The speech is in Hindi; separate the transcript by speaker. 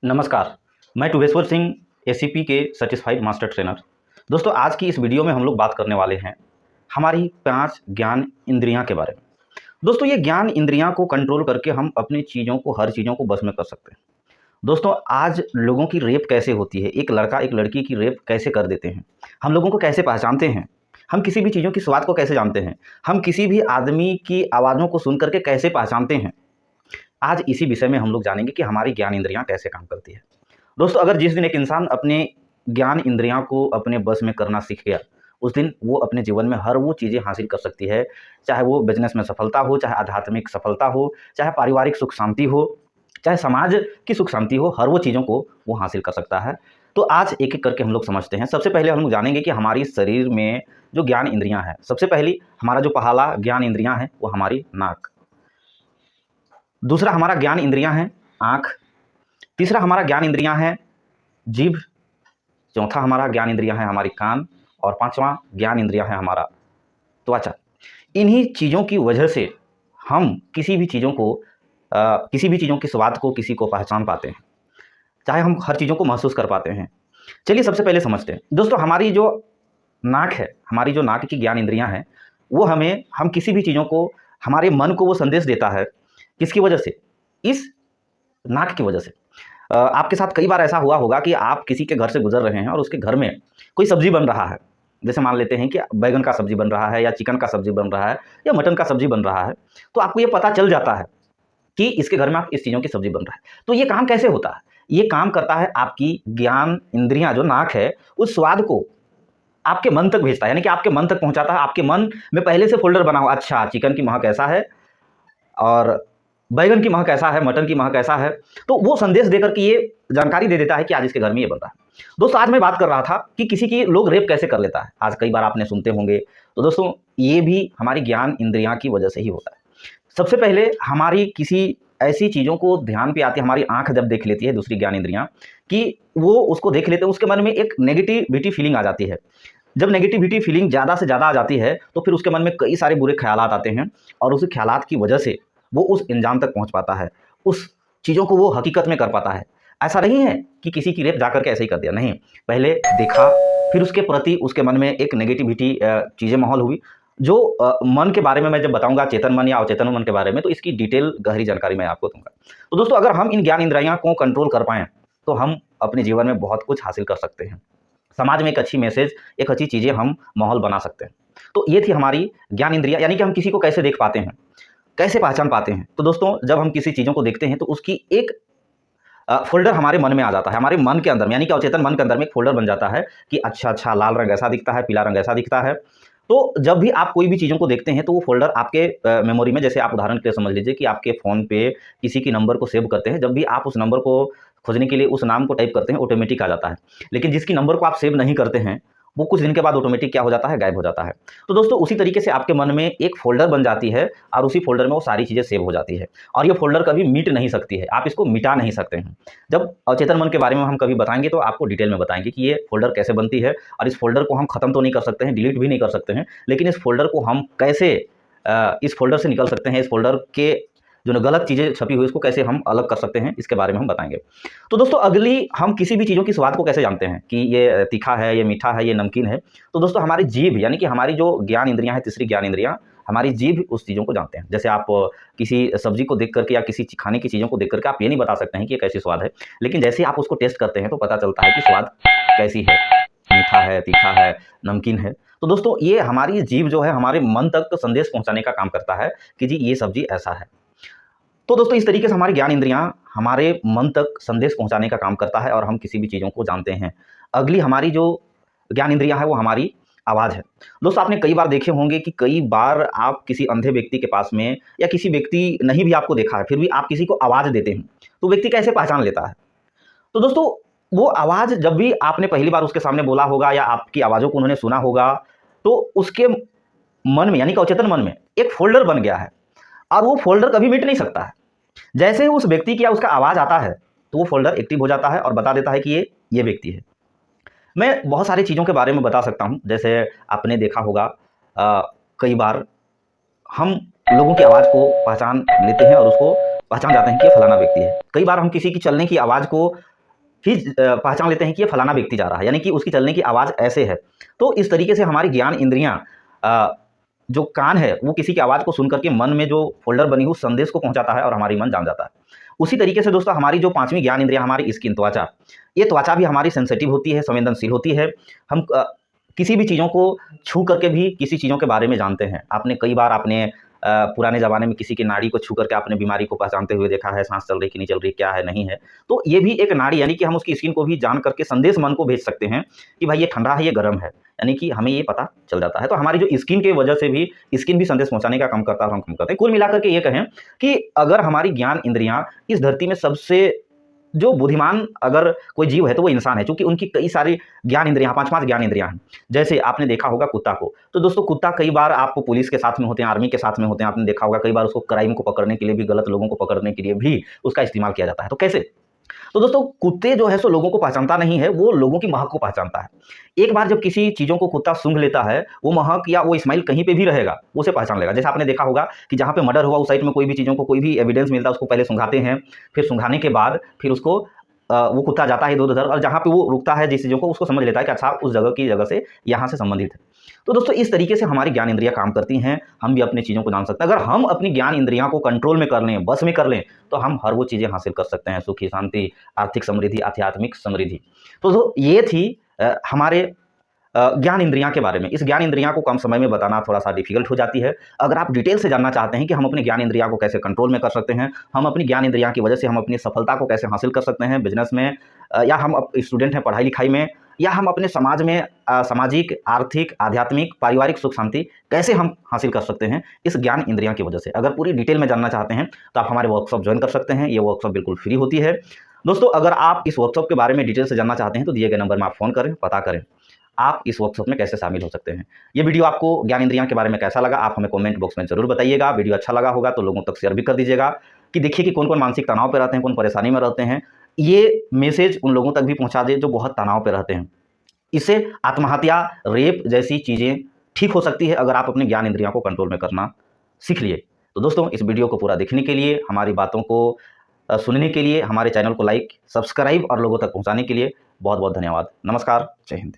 Speaker 1: नमस्कार। मैं टुगेश्वर सिंह एसीपी के सर्टिफाइड मास्टर ट्रेनर। दोस्तों, आज की इस वीडियो में हम लोग बात करने वाले हैं हमारी 5 ज्ञान इंद्रियां के बारे में। दोस्तों, ये ज्ञान इंद्रियां को कंट्रोल करके हम अपनी चीज़ों को, हर चीज़ों को बस में कर सकते हैं। दोस्तों, आज लोगों की रेप कैसे होती है, एक लड़का एक लड़की की रेप कैसे कर देते हैं, हम लोगों को कैसे पहचानते हैं, हम किसी भी चीज़ों की स्वाद को कैसे जानते हैं, हम किसी भी आदमी की आवाज़ों को सुन करके कैसे पहचानते हैं, आज इसी विषय में हम लोग जानेंगे कि हमारी ज्ञान इंद्रियां कैसे काम करती है। दोस्तों, अगर जिस दिन एक इंसान अपने ज्ञान इंद्रियों को अपने बस में करना सीख गया, उस दिन वो अपने जीवन में हर वो चीज़ें हासिल कर सकती है, चाहे वो बिज़नेस में सफलता हो, चाहे आध्यात्मिक सफलता हो, चाहे पारिवारिक सुख शांति हो, चाहे समाज की सुख शांति हो, हर वो चीज़ों को वो हासिल कर सकता है। तो आज एक-एक करके हम लोग समझते हैं। सबसे पहले हम लोग जानेंगे कि हमारी शरीर में जो ज्ञान इंद्रियाँ हैं, सबसे पहली हमारा जो पहला ज्ञान इंद्रियाँ हैं, वो हमारी नाक। दूसरा हमारा ज्ञान इंद्रियाँ हैं आँख। तीसरा हमारा ज्ञान इंद्रियाँ हैं जीभ। चौथा हमारा ज्ञान इंद्रियाँ है हमारी कान। और पांचवा ज्ञान इंद्रियाँ है हमारा त्वचा। इन्हीं चीज़ों की वजह से हम किसी भी चीज़ों को किसी भी चीज़ों के स्वाद को, किसी को पहचान पाते हैं, चाहे हम हर चीज़ों को महसूस कर पाते हैं। चलिए सबसे पहले समझते हैं। दोस्तों, हमारी जो नाक है, हमारी जो नाक की ज्ञान इंद्रियाँ हैं, वो हम किसी भी चीज़ों को, हमारे मन को वो संदेश देता है। किसकी वजह से? इस नाक की वजह से। आपके साथ कई बार ऐसा हुआ होगा कि आप किसी के घर से गुजर रहे हैं और उसके घर में कोई सब्जी बन रहा है। जैसे मान लेते हैं कि बैंगन का सब्जी बन रहा है, या चिकन का सब्जी बन रहा है, या मटन का सब्जी बन रहा है। तो आपको ये पता चल जाता है कि इसके घर में आप इस चीज़ों की सब्जी बन रहा है। तो ये काम कैसे होता है? ये काम करता है आपकी ज्ञान इंद्रियाँ, जो नाक है, उस स्वाद को आपके मन तक भेजता है, यानी कि आपके मन तक पहुँचाता है। आपके मन में पहले से फ़ोल्डर बना हुआ, अच्छा चिकन की महक ऐसा है, और बैंगन की महक ऐसा है, मटन की महक ऐसा है। तो वो संदेश देकर के ये जानकारी दे देता है कि आज इसके घर में ये बन रहा है। दोस्तों, आज मैं बात कर रहा था कि किसी की लोग रेप कैसे कर लेता है। आज कई बार आपने सुनते होंगे। तो दोस्तों, ये भी हमारी ज्ञान इंद्रियाँ की वजह से ही होता है। सबसे पहले हमारी किसी ऐसी चीज़ों को ध्यान पे आती है, हमारी आँख जब देख लेती है, दूसरी ज्ञान इंद्रियाँ, कि वो उसको देख लेते हैं, उसके मन में एक नेगेटिविटी फीलिंग आ जाती है। जब नेगेटिविटी फीलिंग ज़्यादा से ज़्यादा आ जाती है, तो फिर उसके मन में कई सारे बुरे ख़्यालात आते हैं, और उस ख़्यालात की वजह से वो उस इंजाम तक पहुँच पाता है, उस चीज़ों को वो हकीकत में कर पाता है। ऐसा नहीं है कि किसी की रेप जाकर के ऐसे ही कर दिया, नहीं। पहले देखा, फिर उसके प्रति उसके मन में एक नेगेटिविटी चीज़ें माहौल हुई, जो मन के बारे में मैं जब बताऊँगा, चेतन मन या अचेतन मन के बारे में, तो इसकी डिटेल गहरी जानकारी मैं आपको दूँगा। तो दोस्तों, अगर हम इन ज्ञान इंद्रियों को कंट्रोल कर पाएँ, तो हम अपने जीवन में बहुत कुछ हासिल कर सकते हैं। समाज में एक अच्छी मैसेज, एक अच्छी चीज़ें, हम माहौल बना सकते हैं। तो ये थी हमारी ज्ञान इंद्रियाँ, यानी कि हम किसी को कैसे देख पाते हैं, कैसे पहचान पाते हैं। तो दोस्तों, जब हम किसी चीज़ों को देखते हैं, तो उसकी एक फ़ोल्डर हमारे मन में आ जाता है, हमारे मन के अंदर में, यानी कि अवचेतन मन के अंदर में एक फ़ोल्डर बन जाता है कि अच्छा, लाल रंग ऐसा दिखता है, पीला रंग ऐसा दिखता है। तो जब भी आप कोई भी चीज़ों को देखते हैं, तो वो फ़ोल्डर आपके मेमोरी में, जैसे आप उदाहरण के लिए समझ लीजिए कि आपके फ़ोन पे किसी की नंबर को सेव करते हैं, जब भी आप उस नंबर को खोजने के लिए उस नाम को टाइप करते हैं, ऑटोमेटिक आ जाता है। लेकिन जिसकी नंबर को आप सेव नहीं करते हैं, वो कुछ दिन के बाद ऑटोमेटिक क्या हो जाता है, गायब हो जाता है। तो दोस्तों, उसी तरीके से आपके मन में एक फ़ोल्डर बन जाती है, और उसी फ़ोल्डर में वो सारी चीज़ें सेव हो जाती है, और ये फ़ोल्डर कभी मिट नहीं सकती है, आप इसको मिटा नहीं सकते हैं। जब अचेतन मन के बारे में हम कभी बताएँगे, तो आपको डिटेल में बताएँगे कि ये फ़ोल्डर कैसे बनती है, और इस फ़ोल्डर को हम ख़त्म तो नहीं कर सकते हैं, डिलीट भी नहीं कर सकते हैं, लेकिन इस फ़ोल्डर को हम कैसे इस फ़ोल्डर से निकल सकते हैं, इस फ़ोल्डर के जो गलत चीज़ें छपी हुई, इसको कैसे हम अलग कर सकते हैं, इसके बारे में हम बताएँगे। तो दोस्तों, अगली, हम किसी भी चीज़ों की स्वाद को कैसे जानते हैं कि ये तीखा है, ये मीठा है, ये नमकीन है। तो दोस्तों, हमारी जीभ, यानी कि हमारी जो ज्ञान इंद्रियाँ हैं, तीसरी ज्ञान इंद्रियाँ, हमारी जीभ उस चीज़ों को जानते हैं। जैसे आप किसी सब्ज़ी को देख करके, या किसी खाने की चीज़ों को देख करके आप ये नहीं बता सकते हैं कि ये कैसी स्वाद है। लेकिन जैसे ही आप उसको टेस्ट करते हैं, तो पता चलता है कि स्वाद कैसी है, मीठा है, तीखा है, नमकीन है। तो दोस्तों, ये हमारी जीभ जो है, हमारे मन तक संदेश पहुँचाने का काम करता है कि जी, ये सब्ज़ी ऐसा है। तो दोस्तों, इस तरीके से हमारी ज्ञान इंद्रियाँ हमारे मन तक संदेश पहुँचाने का काम करता है, और हम किसी भी चीज़ों को जानते हैं। अगली हमारी जो ज्ञान इंद्रियाँ है, वो हमारी आवाज़ है। दोस्तों, आपने कई बार देखे होंगे कि कई बार आप किसी अंधे व्यक्ति के पास में, या किसी व्यक्ति नहीं भी आपको देखा है, फिर भी आप किसी को आवाज़ देते हैं, तो व्यक्ति कैसे पहचान लेता है? तो दोस्तों, वो आवाज़ जब भी आपने पहली बार उसके सामने बोला होगा, या आपकी आवाज़ों को उन्होंने सुना होगा, तो उसके मन में, यानी कि अवचेतन मन में एक फ़ोल्डर बन गया है, और वो फ़ोल्डर कभी मिट नहीं सकता है। जैसे ही उस व्यक्ति की या उसका आवाज़ आता है, तो वो फ़ोल्डर एक्टिव हो जाता है, और बता देता है कि ये व्यक्ति है। मैं बहुत सारी चीज़ों के बारे में बता सकता हूँ। जैसे आपने देखा होगा, कई बार हम लोगों की आवाज़ को पहचान लेते हैं, और उसको पहचान जाते हैं कि ये फलाना व्यक्ति है। कई बार हम किसी की चलने की आवाज़ को ही पहचान लेते हैं कि ये फलाना व्यक्ति जा रहा है, यानी कि उसकी चलने की आवाज़ ऐसे है। तो इस तरीके से हमारी ज्ञान इंद्रियाँ जो कान है वो किसी की आवाज़ को सुन करके मन में जो फ़ोल्डर बनी हुई संदेश को पहुँचाता है और हमारी मन जान जाता है। उसी तरीके से दोस्तों हमारी जो 5वीं ज्ञान इंद्रिया हमारी स्किन त्वचा, ये त्वचा भी हमारी सेंसिटिव होती है, संवेदनशील होती है। हम किसी भी चीज़ों को छू करके भी किसी चीज़ों के बारे में जानते हैं। आपने कई बार पुराने ज़माने में किसी की नाड़ी को छू करके आपने बीमारी को पहचानते हुए देखा है, साँस चल रही कि नहीं चल रही, क्या है, नहीं है। तो ये भी एक नाड़ी, यानी कि हम उसकी स्किन को भी जान करके संदेश मन को भेज सकते हैं कि भाई ये ठंडा है, ये गर्म है, यानी कि हमें ये पता चल जाता है। तो हमारी जो स्किन की वजह से भी स्किन भी संदेश पहुँचाने का काम करता है और हम काम करते हैं। कुल मिलाकर के ये कहें कि अगर हमारी ज्ञान इंद्रियाँ इस धरती में सबसे जो बुद्धिमान अगर कोई जीव है तो वो इंसान है, क्योंकि उनकी कई सारी ज्ञान इंद्रियाँ 5-5 ज्ञान इंद्रियाँ हैं। जैसे आपने देखा होगा कुत्ता को, तो दोस्तों कुत्ता कई बार आपको पुलिस के साथ में होते हैं, आर्मी के साथ में होते हैं, आपने देखा होगा कई बार उसको क्राइम को पकड़ने के लिए भी, गलत लोगों को पकड़ने के लिए भी उसका इस्तेमाल किया जाता है। तो कैसे? तो दोस्तों कुत्ते जो है सो लोगों को पहचानता नहीं है, वो लोगों की महक को पहचानता है। एक बार जब किसी चीज़ों को कुत्ता सूंघ लेता है, वो महक या वो स्माइल कहीं पे भी रहेगा, वो उसे पहचान लेगा। जैसे आपने देखा होगा कि जहाँ पे मर्डर हुआ उस साइड में कोई भी चीज़ों को, कोई भी एविडेंस मिलता है उसको पहले सूंघाते हैं, फिर सूंघाने के बाद फिर उसको वो कुत्ता जाता है इधर-उधर और जहाँ पे वो रुकता है जिस चीज़ों को, उसको समझ लेता है कि अच्छा उस जगह की जगह से यहाँ से संबंधित है। तो दोस्तों इस तरीके से हमारी ज्ञान इंद्रियाँ काम करती हैं, हम भी अपनी चीज़ों को जान सकते हैं। अगर हम अपनी ज्ञान इंद्रियाँ को कंट्रोल में कर लें, बस में कर लें, तो हम हर वो चीज़ें हासिल कर सकते हैं, सुखी, शांति, आर्थिक समृद्धि, आध्यात्मिक समृद्धि। तो ये थी हमारे ज्ञान इंद्रियाँ के बारे में। इस ज्ञान इंद्रियाँ को कम समय में बताना थोड़ा-सा डिफ़िकल्ट हो जाती है। अगर आप डिटेल से जानना चाहते हैं कि हम अपनी ज्ञान इंद्रियाँ को कैसे कंट्रोल में कर सकते हैं, हम अपनी ज्ञान इंद्रियाँ की वजह से हम अपनी सफलता को कैसे हासिल कर सकते हैं बिज़नेस में, या हम स्टूडेंट हैं पढ़ाई-लिखाई में, या हम अपने समाज में सामाजिक, आर्थिक, आध्यात्मिक, पारिवारिक सुख शांति कैसे हम हासिल कर सकते हैं इस ज्ञान इंद्रियाँ की वजह से। अगर पूरी डिटेल में जानना चाहते हैं तो आप हमारे वर्कशॉप जॉइन कर सकते हैं। ये वर्कशॉप बिल्कुल फ्री होती है। दोस्तों अगर आप इस वर्कशॉप के बारे में डिटेल से जानना चाहते हैं तो दिए गए नंबर में आप फ़ोन करें, पता करें आप इस वर्कशॉप में कैसे शामिल हो सकते हैं। ये वीडियो आपको ज्ञान इंद्रियाँ के बारे में कैसा लगा, आप हमें कमेंट बॉक्स में ज़रूर बताइएगा। वीडियो अच्छा लगा होगा तो लोगों तक शेयर भी कर दीजिएगा कि देखिए कि कौन-कौन मानसिक तनाव पे रहते हैं, कौन परेशानी में रहते हैं। ये मैसेज उन लोगों तक भी पहुँचा दें जो बहुत तनाव पे रहते हैं। इससे आत्महत्या, रेप जैसी चीज़ें ठीक हो सकती है अगर आप अपनी ज्ञान इंद्रियों को कंट्रोल में करना सीख लिए। तो दोस्तों इस वीडियो को पूरा देखने के लिए, हमारी बातों को सुनने के लिए, हमारे चैनल को लाइक, सब्सक्राइब और लोगों तक पहुँचाने के लिए बहुत-बहुत धन्यवाद। नमस्कार, जय हिंद।